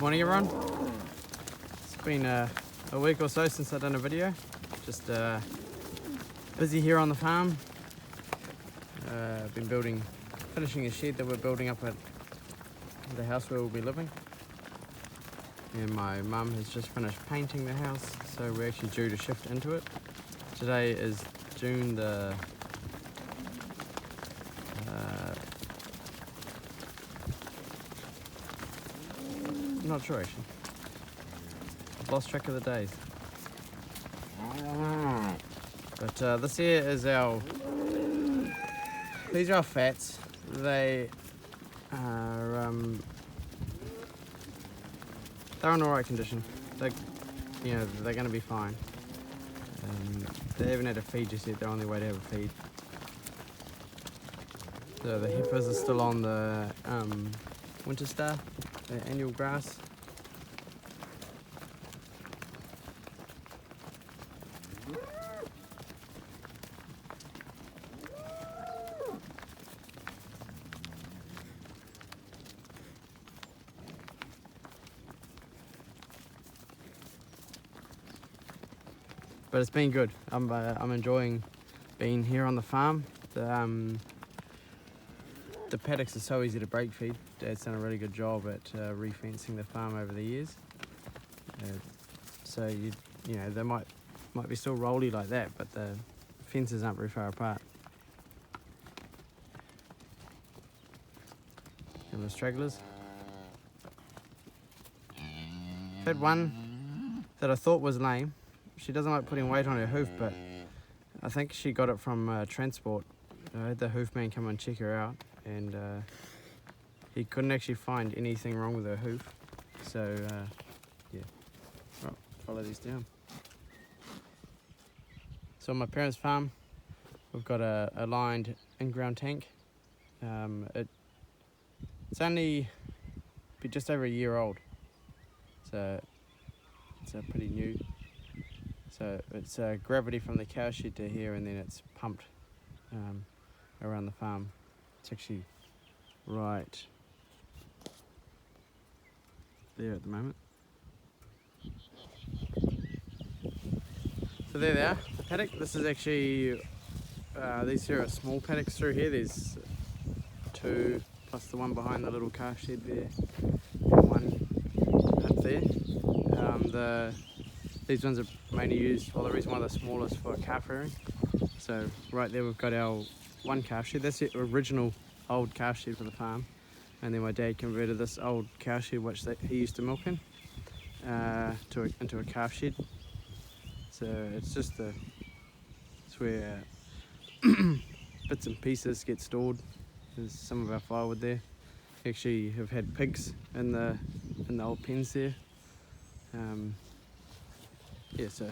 Morning everyone. It's been a week or so since I've done a video. Just busy here on the farm. Been finishing a shed that we're building up at the house where we'll be living. And my mum has just finished painting the house, so we're actually due to shift into it. Today is June the I'm not sure actually. I've lost track of the days. But this here is these are our fats. They are they're in alright condition. They're going to be fine. They haven't had a feed just yet. They're on their way to have a feed. So the heifers are still on the winter star, the annual grass. But it's been good. I'm enjoying being here on the farm. The paddocks are so easy to break feed. Dad's done a really good job at refencing the farm over the years. So you know they might be still rolly like that, but the fences aren't very far apart. And the stragglers. I've had one that I thought was lame. She doesn't like putting weight on her hoof, but I think she got it from transport. I had the hoof man come and check her out, and he couldn't actually find anything wrong with her hoof. So yeah, right, follow these down. So on my parents' farm, we've got a lined in-ground tank. It's only just over a year old, so it's pretty new. So it's gravity from the cow shed to here, and then it's pumped around the farm. It's actually right there at the moment. So there they are, the paddock. This is actually, these here are small paddocks through here. There's two, plus the one behind the little calf shed there, and one up there. These ones are mainly used, well, the reason why they're small is for calf rearing. So right there we've got our one calf shed. That's the original old calf shed for the farm. And then my dad converted this old cow shed, which he used to milk in, into a calf shed. So it's just it's where bits and pieces get stored. There's some of our firewood there. We actually have had pigs in the old pens there. Yeah, so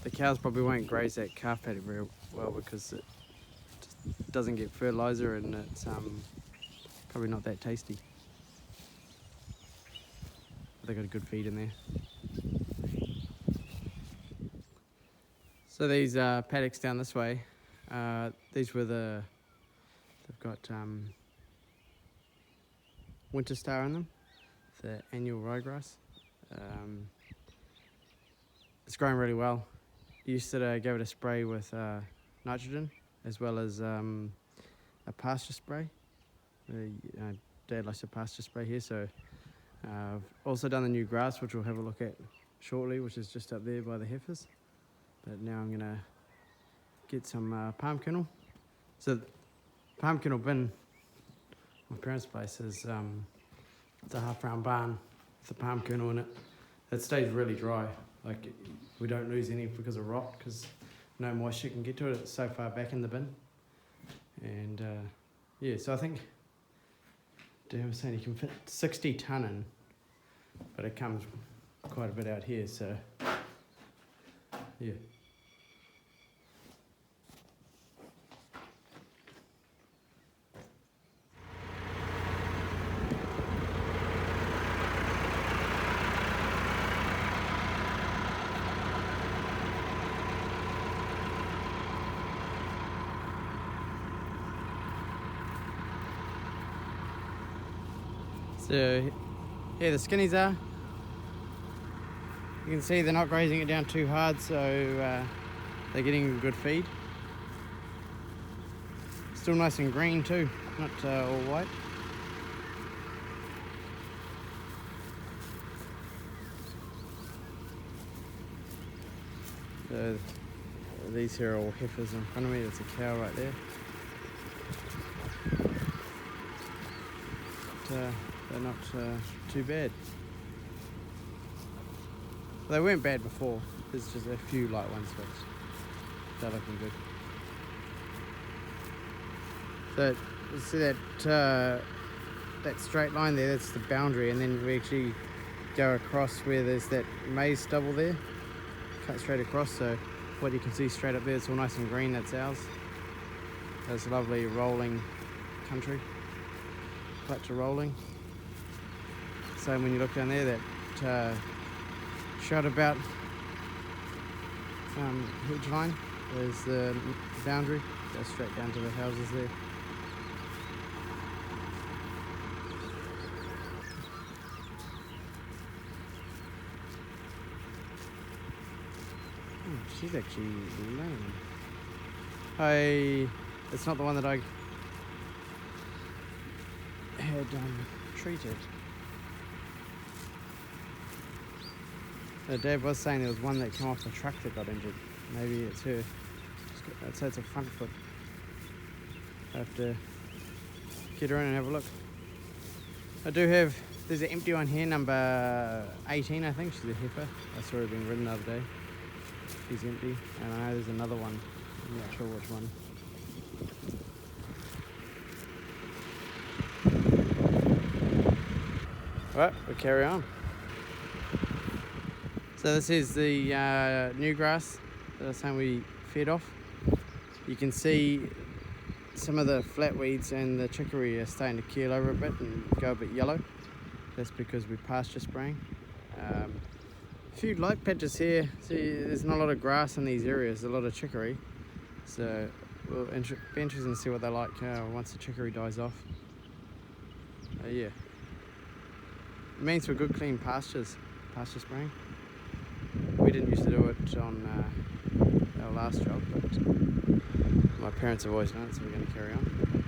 the cows probably won't graze that calf paddock very well because it just doesn't get fertilizer, and it's probably not that tasty. But they got a good feed in there. So these paddocks down this way, these were they've got winter star in them, the annual ryegrass. It's growing really well. Yesterday I gave it a spray with nitrogen, as well as a pasture spray. Dad likes a pasture spray here, so I've also done the new grass, which we'll have a look at shortly, which is just up there by the heifers. But now I'm gonna get some palm kernel. So the palm kernel bin, my parents' place, is it's a half-round barn with the palm kernel in it. It stays really dry. Like, we don't lose any because of rot, because no moisture can get to it. It's so far back in the bin. And yeah, so I think Dan was saying you can fit 60 tonne in, but it comes quite a bit out here, so yeah. So Yeah, the skinnies are. You can see they're not grazing it down too hard, so they're getting a good feed. Still nice and green too, not all white. These here are all heifers in front of me. There's a cow right there. But, they're not too bad. They weren't bad before. There's just a few light ones, but they're looking good. So you see that straight line there, that's the boundary, and then we actually go across where there's that maize stubble there, cut straight across. So what you can see straight up there, it's all nice and green, that's ours. That's lovely rolling country, flat to rolling. Same when you look down there, that shot about hedge line, there's the boundary, goes straight down to the houses there. She's actually laying. It's not the one that I had treated. Dad was saying there was one that came off the truck that got injured. Maybe it's her. So it's a front foot. I have to get her in and have a look. I do have, there's an empty one here, number 18 I think. She's a heifer. I saw her being ridden the other day. She's empty, and I know there's another one. I'm not sure which one. Alright, we'll carry on. So this is the new grass that I was saying we fed off. You can see some of the flatweeds and the chicory are starting to keel over a bit and go a bit yellow. That's because we pasture spraying. A few light patches here. See, there's not a lot of grass in these areas, there's a lot of chicory. So we'll be interesting to see what they're like once the chicory dies off. Yeah. It means we're good clean pastures, pasture spraying. We didn't used to do it on our last job, but my parents have always done it, so we're going to carry on.